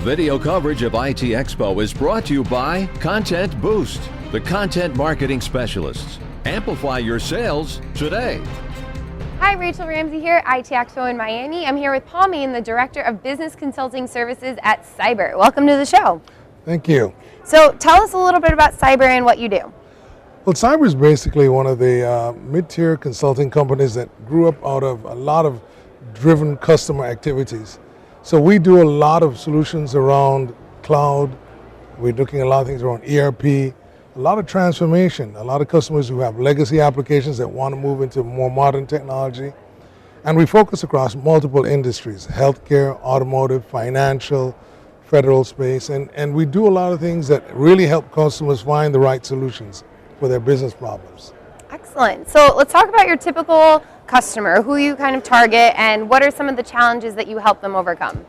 Video coverage of IT Expo is brought to you by Content Boost, the content marketing specialists. Amplify your sales today. Hi, Rachel Ramsey here, IT Expo in Miami. I'm here with Paul Main, the Director of Business Consulting Services at Cyber. Welcome to the show. Thank you. So tell us a little bit about Cyber and what you do. Well, Cyber is basically one of the mid-tier consulting companies that grew up out of a lot of driven customer activities. So we do a lot of solutions around cloud. We're looking at a lot of things around ERP, a lot of transformation, a lot of customers who have legacy applications that want to move into more modern technology. And we focus across multiple industries, healthcare, automotive, financial, federal space, and we do a lot of things that really help customers find the right solutions for their business problems. Excellent. So let's talk about your typical customer, who you kind of target, and what are some of the challenges that you help them overcome?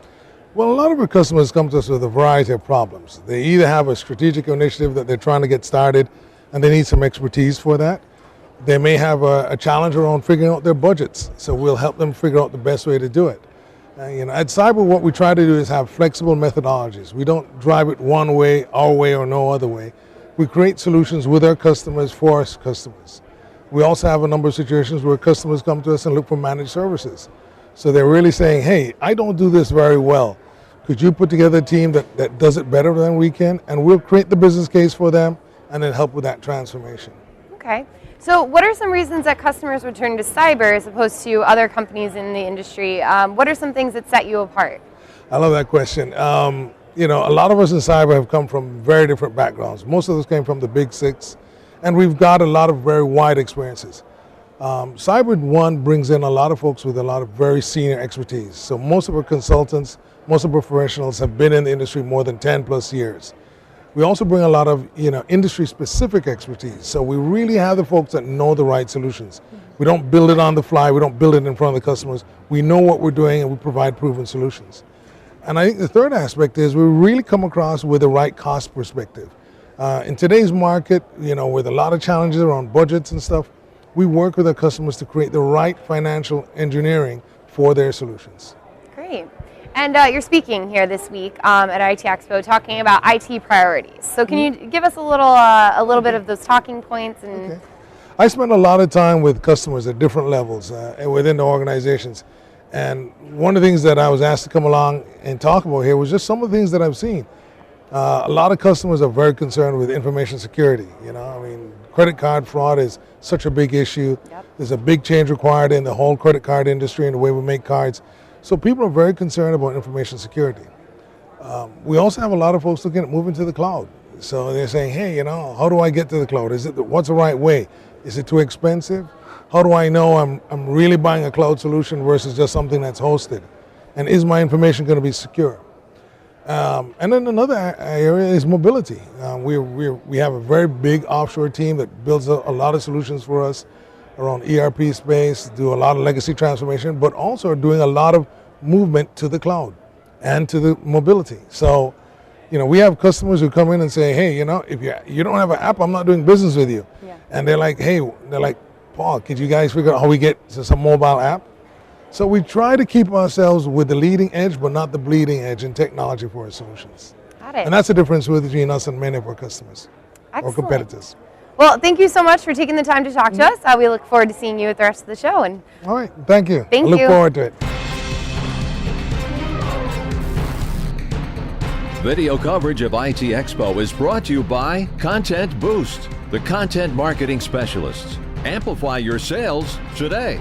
Well, a lot of our customers come to us with a variety of problems. They either have a strategic initiative that they're trying to get started and they need some expertise for that. They may have a challenge around figuring out their budgets, so we'll help them figure out the best way to do it. At Cyber, what we try to do is have flexible methodologies. We don't drive it one way, our way, or no other way. We create solutions with our customers for our customers. We also have a number of situations where customers come to us and look for managed services. So they're really saying, hey, I don't do this very well. Could you put together a team that does it better than we can? And we'll create the business case for them and then help with that transformation. Okay. So what are some reasons that customers return to Cyber as opposed to other companies in the industry? What are some things that set you apart? I love that question. A lot of us in Cyber have come from very different backgrounds. Most of us came from the big six, and we've got a lot of very wide experiences. Cyber One brings in a lot of folks with a lot of very senior expertise. So most of our consultants, most of our professionals have been in the industry more than 10 plus years. We also bring a lot of industry specific expertise. So we really have the folks that know the right solutions. We don't build it on the fly, we don't build it in front of the customers. We know what we're doing and we provide proven solutions. And I think the third aspect is we really come across with the right cost perspective. In today's market, with a lot of challenges around budgets and stuff, we work with our customers to create the right financial engineering for their solutions. Great. And you're speaking here this week at IT Expo talking about IT priorities. So can you give us a little bit of those talking points? Okay. I spend a lot of time with customers at different levels and within the organizations. And one of the things that I was asked to come along and talk about here was just some of the things that I've seen. A lot of customers are very concerned with information security. Credit card fraud is such a big issue. Yep. There's a big change required in the whole credit card industry and the way we make cards. So people are very concerned about information security. We also have a lot of folks looking at moving to the cloud. So they're saying, hey, how do I get to the cloud? What's the right way? Is it too expensive? How do I know I'm really buying a cloud solution versus just something that's hosted? And is my information going to be secure? And then another area is mobility. We have a very big offshore team that builds a lot of solutions for us around ERP space, do a lot of legacy transformation, but also are doing a lot of movement to the cloud and to the mobility. So, we have customers who come in and say, hey, if you don't have an app, I'm not doing business with you. Yeah. And they're like, Paul, could you guys figure out how we get to some mobile app? So we try to keep ourselves with the leading edge, but not the bleeding edge in technology for our solutions. Got it. And that's the difference between us and many of our customers. Excellent. Or competitors. Well, thank you so much for taking the time to talk to us. We look forward to seeing you at the rest of the show. And all right, thank you. Thank I look you. forward to it. Video coverage of IT Expo is brought to you by Content Boost, the content marketing specialists. Amplify your sales today.